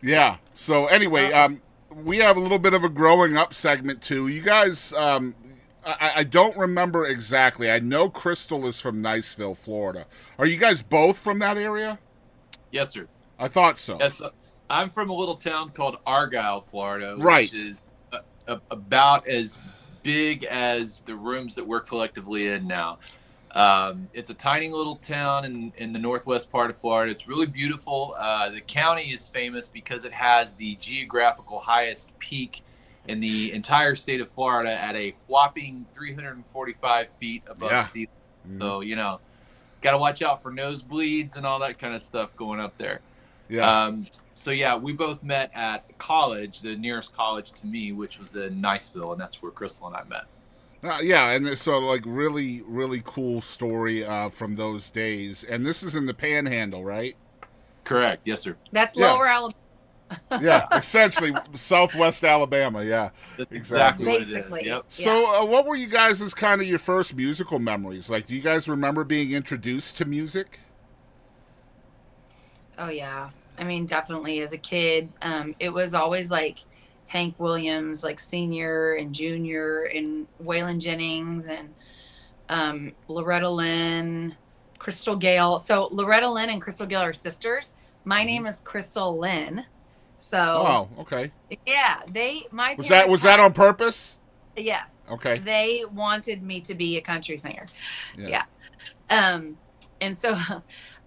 Yeah. So anyway, Oh, we have a little bit of a growing up segment too. You guys, I don't remember exactly. I know Crystal is from Niceville, Florida. Are you guys both from that area? yes, sir. I thought so. Yes, I'm from a little town called Argyle, Florida, which Right. is about as big as the rooms that we're collectively in now. It's a tiny little town in the northwest part of Florida. It's really beautiful. The county is famous because it has the geographical highest peak in the entire state of Florida at a whopping 345 feet above Yeah. sea Hmm. level. So, got to watch out for nosebleeds and all that kind of stuff going up there. Yeah. So yeah, we both met at college, the nearest college to me, which was in Niceville, and that's where Crystal and I met. Yeah, and so like really, really cool story from those days. And this is in the Panhandle, right? Correct. Yes, sir. That's Yeah. Lower Alabama, Yeah. Essentially, Southwest Alabama. Yeah. That's exactly Exactly. what it is. basically. Yep. Yeah. So, what were you guys' kind of your first musical memories? Like, do you guys remember being introduced to music? Oh yeah. I mean, definitely as a kid, it was always like Hank Williams, like senior and junior, and Waylon Jennings and Loretta Lynn, Crystal Gale. So Loretta Lynn and Crystal Gale are sisters. My Hmm. name is Crystal Lynn. So Oh, okay. yeah, they my Was that parents was that had on purpose? yes, Okay. they wanted me to be a country singer. Yeah. Yeah. Um, and so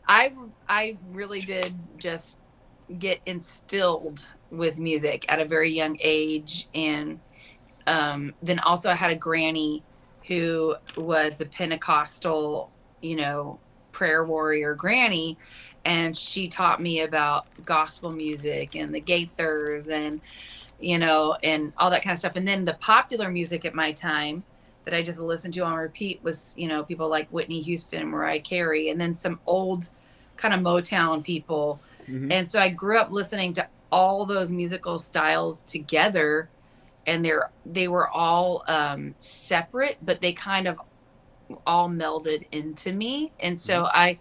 I I really did just get instilled with music at a very young age, and then also I had a granny who was a Pentecostal, you know, prayer warrior granny, and she taught me about gospel music and the Gaithers and and all that kind of stuff. And then the popular music at my time that I just listened to on repeat was, people like Whitney Houston, Mariah Carey, and then some old kind of Motown people. Hmm. And so I grew up listening to all those musical styles together, and they were all separate, but they kind of all melded into me. And Hmm. so I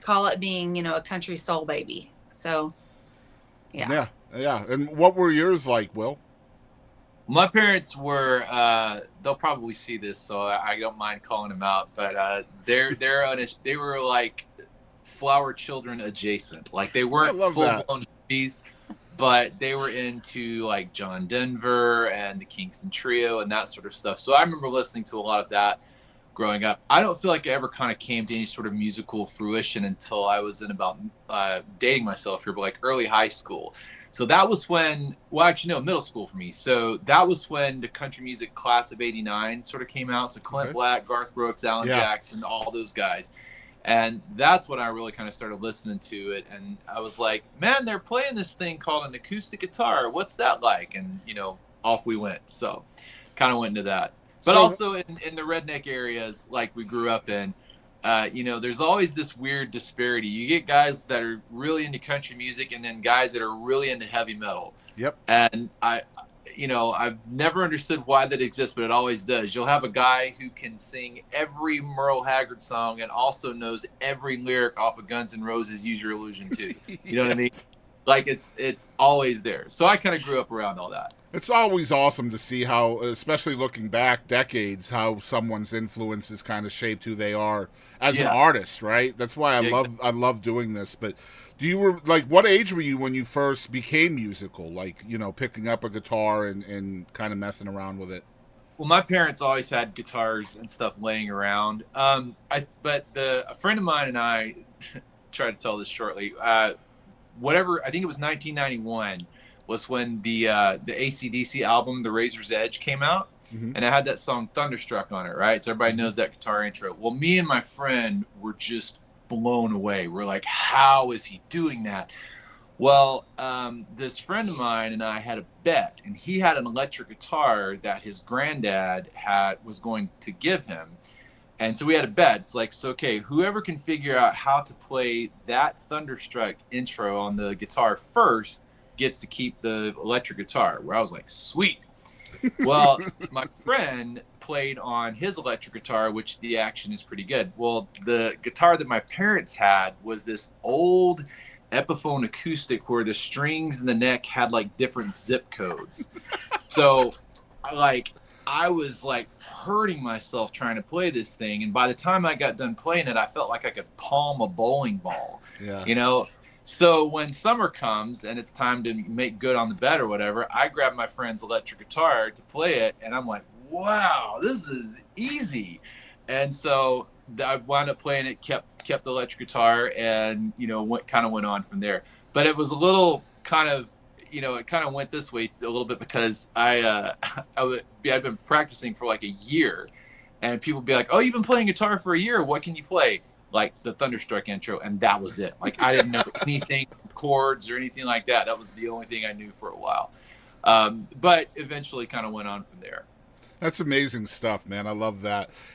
call it being, a country soul baby. So yeah. Yeah. Yeah. And what were yours like, Will? My parents were. They'll probably see this, so I don't mind calling them out. But they were like flower children adjacent. Like they I weren't love full that. blown hippies, but they were into like John Denver and the Kingston Trio and that sort of stuff. So I remember listening to a lot of that growing up. I don't feel like I ever kind of came to any sort of musical fruition until I was in about dating myself here, but like early high school. So that was when, well, actually, no, middle school for me. So that was when the country music class of '89 sort of came out. So Clint Okay. Black, Garth Brooks, Alan Yeah. Jackson, all those guys. And that's when I really kind of started listening to it. And I was like, man, they're playing this thing called an acoustic guitar. What's that like? And, off we went. So kind of went into that. But So, also in the redneck areas like we grew up in, there's always this weird disparity. You get guys that are really into country music and then guys that are really into heavy metal. yep. And I've never understood why that exists, but it always does. You'll have a guy who can sing every Merle Haggard song and also knows every lyric off of Guns N' Roses' "Use Your Illusion" too. You know what I Yeah. mean? Like it's always there. So I kind of grew up around all that. It's always awesome to see how, especially looking back decades, how someone's influences kind of shaped who they are as an Yeah, artist, right? That's why I yeah, love I love doing this. But do you were like what age were you when you first became musical? Like, picking up a guitar and kind of messing around with it. well, my parents always had guitars and stuff laying around. A friend of mine and I try to tell this shortly. Whatever, I think it was 1991 was when the AC/DC album The Razor's Edge came out, Hmm. and it had that song Thunderstruck on it, right? So everybody Hmm. knows that guitar intro. Well, me and my friend were just blown away. We're like, how is he doing that? Well, this friend of mine and I had a bet, and he had an electric guitar that his granddad had was going to give him, and so we had a bet. It's like, so okay, whoever can figure out how to play that Thunderstruck intro on the guitar first gets to keep the electric guitar. Where I was like, sweet. Well, my friend played on his electric guitar, which the action is pretty good. Well, the guitar that my parents had was this old Epiphone acoustic where the strings and the neck had like different zip codes. So I was like hurting myself trying to play this thing. And by the time I got done playing it, I felt like I could palm a bowling ball, Yeah. you know? So when summer comes and it's time to make good on the bed or whatever, I grab my friend's electric guitar to play it. And I'm like, wow, this is easy. And so I wound up playing it, kept the electric guitar, and, you know, went on from there. But it was a little kind of, you know, it kind of went this way a little bit because I'd been practicing for like a year, and people would be like, "Oh, you've been playing guitar for a year. What can you play?" Like the Thunderstruck intro, and that was it. Like I didn't know anything, chords or anything like that. That was the only thing I knew for a while. But eventually, kind of went on from there. That's amazing stuff, man. I love that.